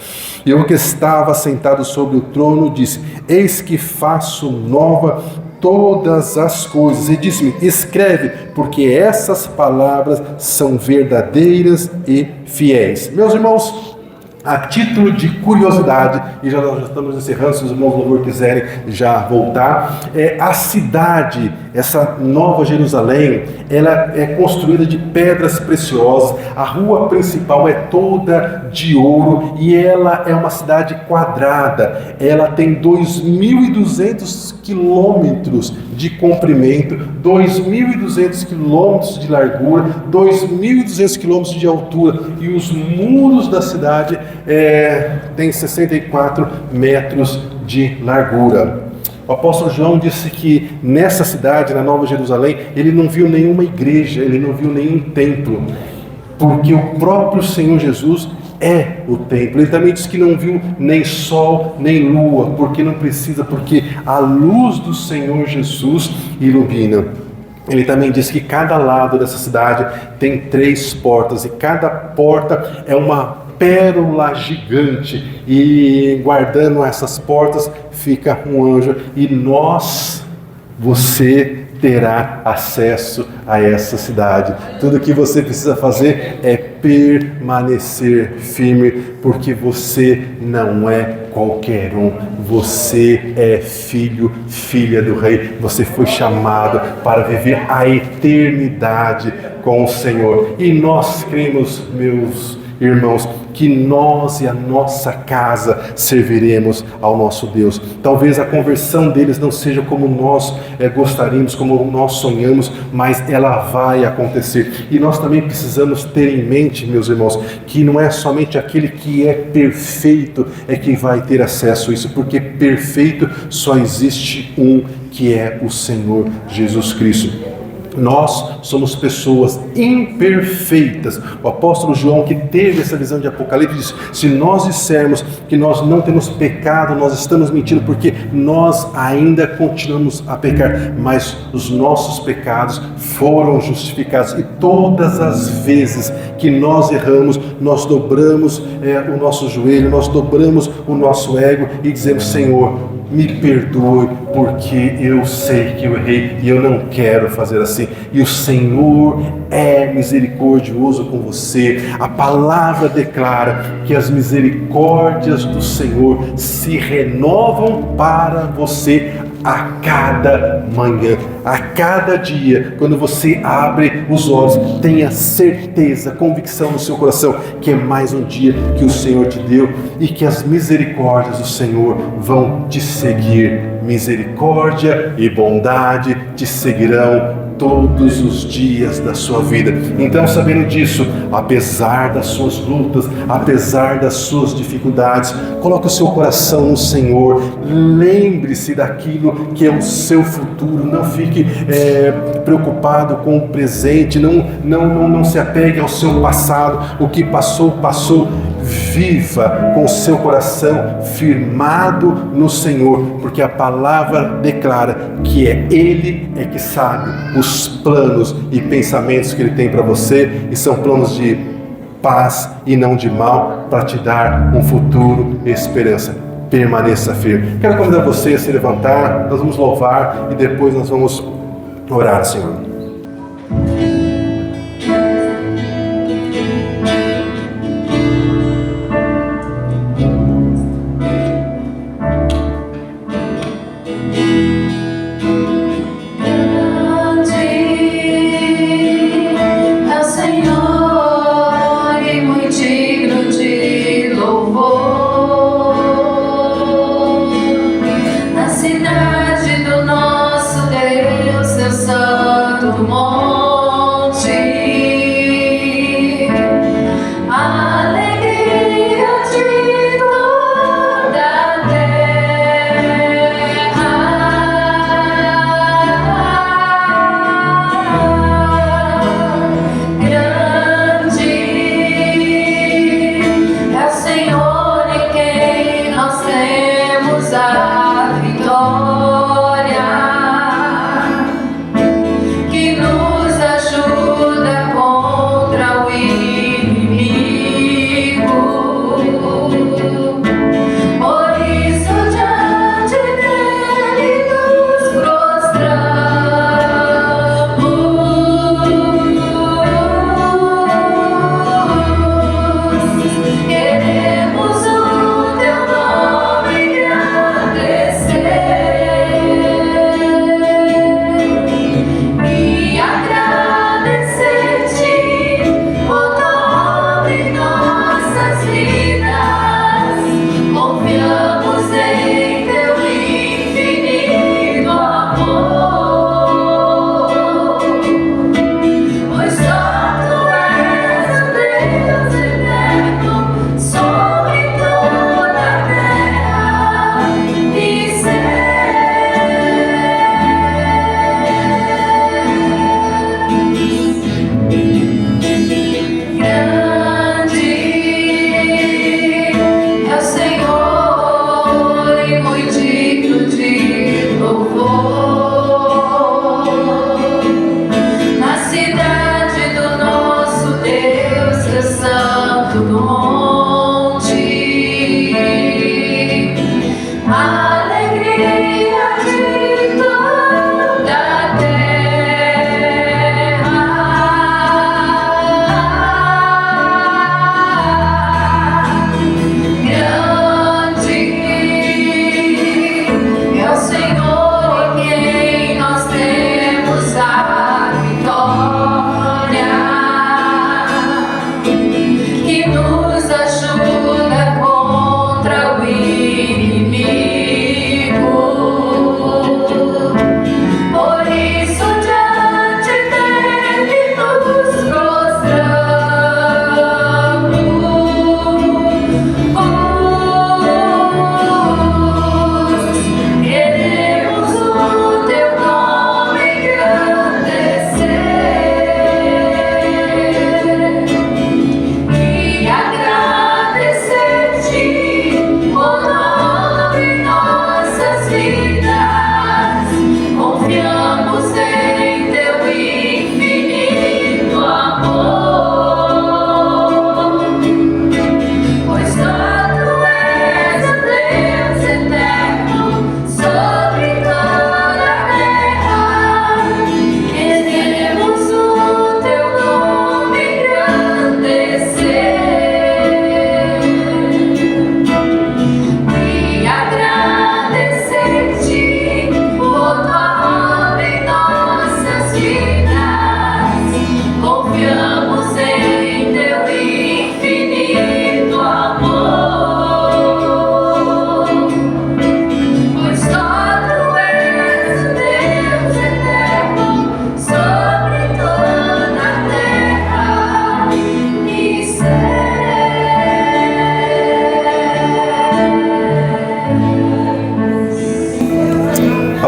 E o que estava sentado sobre o trono disse: eis que faço nova todas as coisas. E disse-me: escreve, porque essas palavras são verdadeiras e fiéis. Meus irmãos, a título de curiosidade, e já estamos encerrando, se os irmãos do louvor quiserem já voltar, a cidade, essa nova Jerusalém, ela é construída de pedras preciosas, a rua principal é toda de ouro, e ela é uma cidade quadrada, ela tem 2.200 quilômetros de comprimento, 2.200 quilômetros de largura, 2.200 quilômetros de altura, e os muros da cidade tem 64 metros de largura. O apóstolo João disse que nessa cidade, na Nova Jerusalém, ele não viu nenhuma igreja, ele não viu nenhum templo, porque o próprio Senhor Jesus é o templo. Ele também disse que não viu nem sol, nem lua, porque não precisa, porque a luz do Senhor Jesus ilumina. Ele também disse que cada lado dessa cidade tem 3 portas, e cada porta é uma pérola gigante, e guardando essas portas fica um anjo, e você terá acesso a essa cidade. Tudo que você precisa fazer é permanecer firme, porque você não é qualquer um, você é filho, filha do Rei, você foi chamado para viver a eternidade com o Senhor. E nós cremos, meus irmãos, que nós e a nossa casa serviremos ao nosso Deus. Talvez a conversão deles não seja como nós gostaríamos, como nós sonhamos, mas ela vai acontecer. E nós também precisamos ter em mente, meus irmãos, que não é somente aquele que é perfeito é que vai ter acesso a isso, porque perfeito só existe um, que é o Senhor Jesus Cristo. Nós somos pessoas imperfeitas. O apóstolo João, que teve essa visão de Apocalipse, diz: se nós dissermos que nós não temos pecado, nós estamos mentindo, porque nós ainda continuamos a pecar, mas os nossos pecados foram justificados. E todas as vezes que nós erramos, nós dobramos o nosso joelho, nós dobramos o nosso ego e dizemos: Senhor, me perdoe, porque eu sei que eu errei e eu não quero fazer assim. E o Senhor é misericordioso com você. A palavra declara que as misericórdias do Senhor se renovam para você a cada manhã, a cada dia. Quando você abre os olhos, tenha certeza, convicção no seu coração que é mais um dia que o Senhor te deu e que as misericórdias do Senhor vão te seguir. Misericórdia e bondade te seguirão todos os dias da sua vida. Então, sabendo disso, apesar das suas lutas, apesar das suas dificuldades, coloque o seu coração no Senhor, lembre-se daquilo que é o seu futuro, não fique preocupado com o presente, não se apegue ao seu passado, o que passou, passou. Viva com o seu coração firmado no Senhor, porque a palavra declara que é Ele que sabe os planos e pensamentos que Ele tem para você, e são planos de paz e não de mal, para te dar um futuro e esperança. Permaneça firme. Quero convidar você a se levantar, nós vamos louvar e depois nós vamos orar, Senhor. Cidade do nosso Deus, seu santo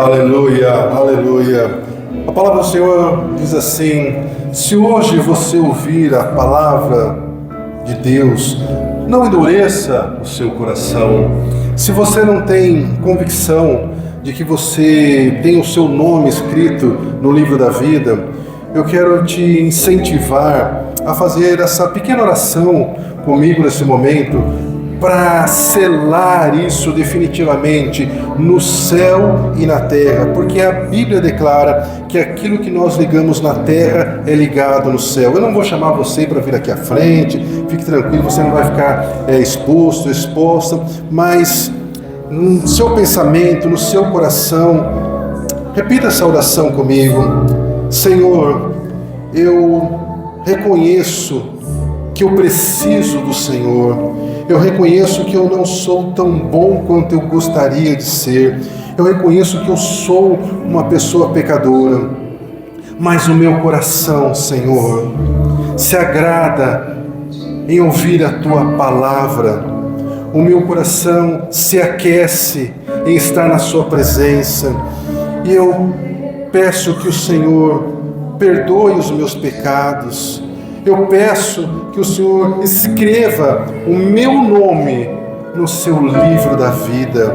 Aleluia, aleluia. A palavra do Senhor diz assim: se hoje você ouvir a palavra de Deus, não endureça o seu coração. Se você não tem convicção de que você tem o seu nome escrito no livro da vida, eu quero te incentivar a fazer essa pequena oração comigo nesse momento, para selar isso definitivamente no céu e na terra, porque a Bíblia declara que aquilo que nós ligamos na terra é ligado no céu. Eu não vou chamar você para vir aqui à frente, fique tranquilo, você não vai ficar exposta, mas no seu pensamento, no seu coração, repita essa oração comigo. Senhor, eu reconheço que eu preciso do Senhor. Eu reconheço que eu não sou tão bom quanto eu gostaria de ser. Eu reconheço que eu sou uma pessoa pecadora. Mas o meu coração, Senhor, se agrada em ouvir a Tua palavra. O meu coração se aquece em estar na Sua presença. E eu peço que o Senhor perdoe os meus pecados. Eu peço que o Senhor escreva o meu nome no seu livro da vida.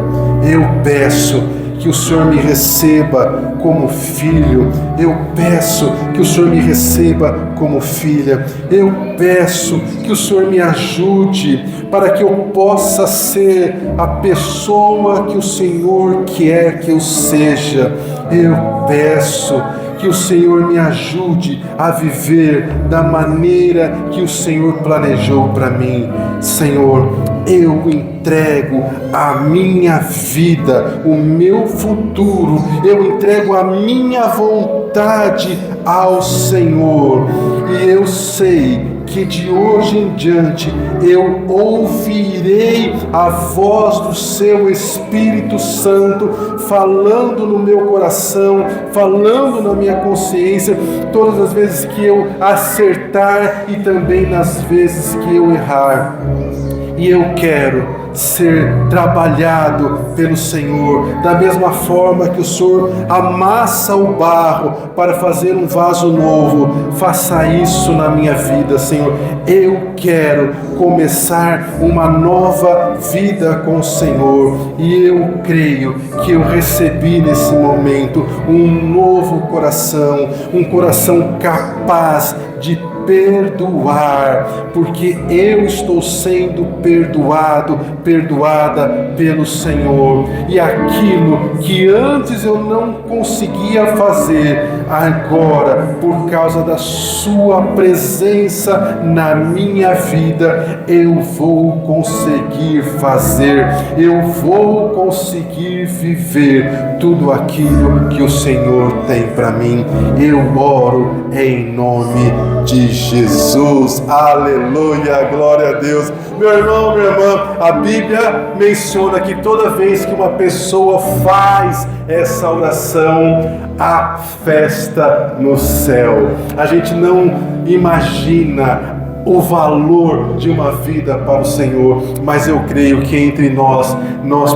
Eu peço que o Senhor me receba como filho. Eu peço que o Senhor me receba como filha. Eu peço que o Senhor me ajude para que eu possa ser a pessoa que o Senhor quer que eu seja. Eu peço que o Senhor me ajude a viver da maneira que o Senhor planejou para mim. Senhor, eu entrego a minha vida, o meu futuro, eu entrego a minha vontade ao Senhor. E eu sei que de hoje em diante eu ouvirei a voz do Seu Espírito Santo falando no meu coração, falando na minha consciência, todas as vezes que eu acertar e também nas vezes que eu errar. E eu quero ser trabalhado pelo Senhor, da mesma forma que o Senhor amassa o barro para fazer um vaso novo. Faça isso na minha vida, Senhor. Eu quero começar uma nova vida com o Senhor, e eu creio que eu recebi nesse momento um novo coração, um coração capaz de perdoar, porque eu estou sendo perdoada pelo Senhor, e aquilo que antes eu não conseguia fazer, agora, por causa da Sua presença na minha vida, eu vou conseguir fazer, eu vou conseguir viver tudo aquilo que o Senhor tem para mim. Eu oro em nome de Jesus. Aleluia, glória a Deus. Meu irmão, minha irmã, a Bíblia menciona que toda vez que uma pessoa faz essa oração, há festa no céu. A gente não imagina o valor de uma vida para o Senhor, mas eu creio que entre nós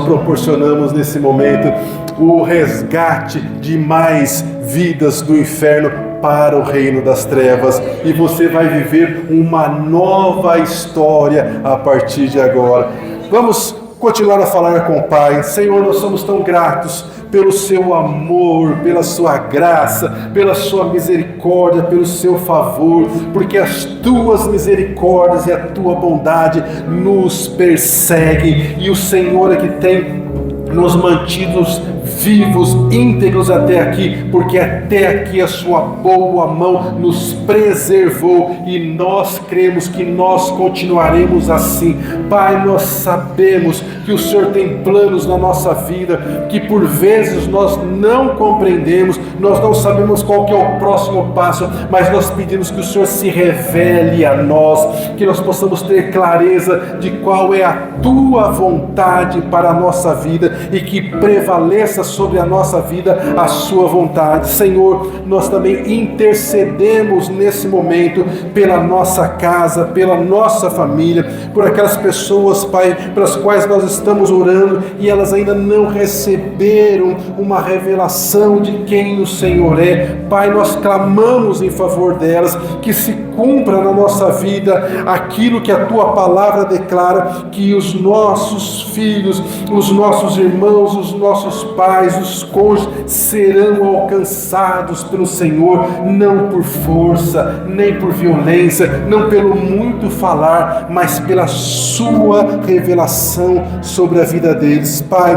proporcionamos nesse momento o resgate de mais vidas do inferno para o reino das trevas, e você vai viver uma nova história a partir de agora. Vamos continuar a falar com o Pai. Senhor, nós somos tão gratos pelo Seu amor, pela Sua graça, pela Sua misericórdia, pelo Seu favor, porque as Tuas misericórdias e a Tua bondade nos perseguem, e o Senhor é que tem nos mantidos vivos, íntegros até aqui, porque até aqui a Sua boa mão nos preservou, e nós cremos que nós continuaremos assim. Pai, nós sabemos que o Senhor tem planos na nossa vida, que por vezes nós não compreendemos, nós não sabemos qual que é o próximo passo, mas nós pedimos que o Senhor se revele a nós, que nós possamos ter clareza de qual é a Tua vontade para a nossa vida, e que prevaleça sobre a nossa vida a sua vontade. Senhor, nós também intercedemos nesse momento pela nossa casa, pela nossa família, por aquelas pessoas, Pai, pelas quais nós estamos orando e elas ainda não receberam uma revelação de quem o Senhor é. Pai, nós clamamos em favor delas, que se cumpra na nossa vida aquilo que a Tua palavra declara, que os nossos filhos, os nossos irmãos, os nossos pais, os cônjuges serão alcançados pelo Senhor, não por força, nem por violência, não pelo muito falar, mas pela Sua revelação sobre a vida deles. Pai,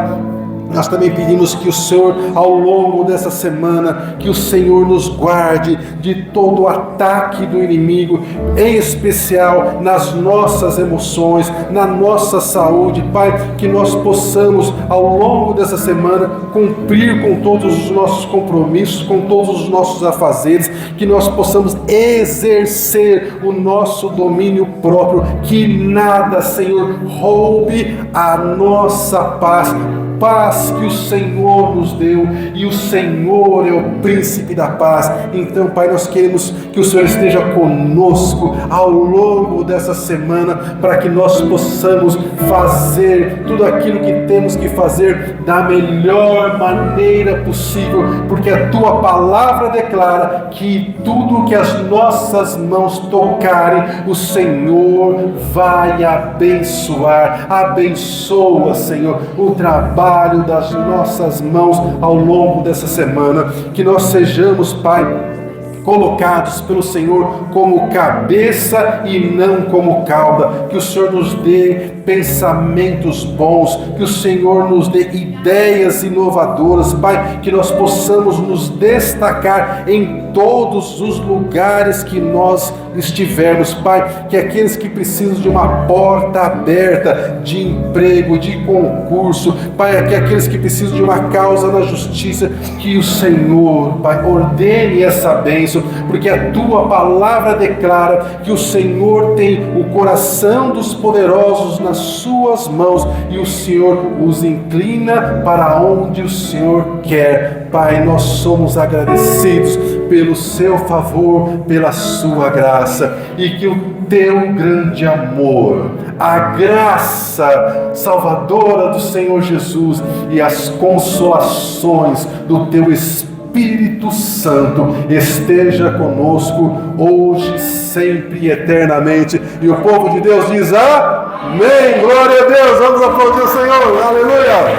nós também pedimos que o Senhor, ao longo dessa semana, que o Senhor nos guarde de todo o ataque do inimigo, em especial nas nossas emoções, na nossa saúde. Pai, que nós possamos, ao longo dessa semana, cumprir com todos os nossos compromissos, com todos os nossos afazeres, que nós possamos exercer o nosso domínio próprio, que nada, Senhor, roube a nossa paz que o Senhor nos deu, e o Senhor é o príncipe da paz. Então, Pai, nós queremos que o Senhor esteja conosco ao longo dessa semana, para que nós possamos fazer tudo aquilo que temos que fazer da melhor maneira possível, porque a Tua palavra declara que tudo que as nossas mãos tocarem, o Senhor vai abençoar. Abençoa, Senhor, o trabalho das nossas mãos ao longo dessa semana, que nós sejamos, Pai, colocados pelo Senhor como cabeça e não como cauda, que o Senhor nos dê pensamentos bons, que o Senhor nos dê ideias inovadoras, Pai, que nós possamos nos destacar em todos os lugares que nós estivermos, Pai, que aqueles que precisam de uma porta aberta, de emprego, de concurso, Pai, que aqueles que precisam de uma causa na justiça, que o Senhor, Pai, ordene essa bênção, porque a Tua palavra declara que o Senhor tem o coração dos poderosos nas Suas mãos, e o Senhor os inclina para onde o Senhor quer. Pai, nós somos agradecidos pelo Seu favor, pela Sua graça, e que o Teu grande amor, a graça salvadora do Senhor Jesus e as consolações do Teu Espírito Santo esteja conosco hoje, sempre e eternamente. E o povo de Deus diz amém. Glória a Deus. Vamos aplaudir o Senhor. Aleluia.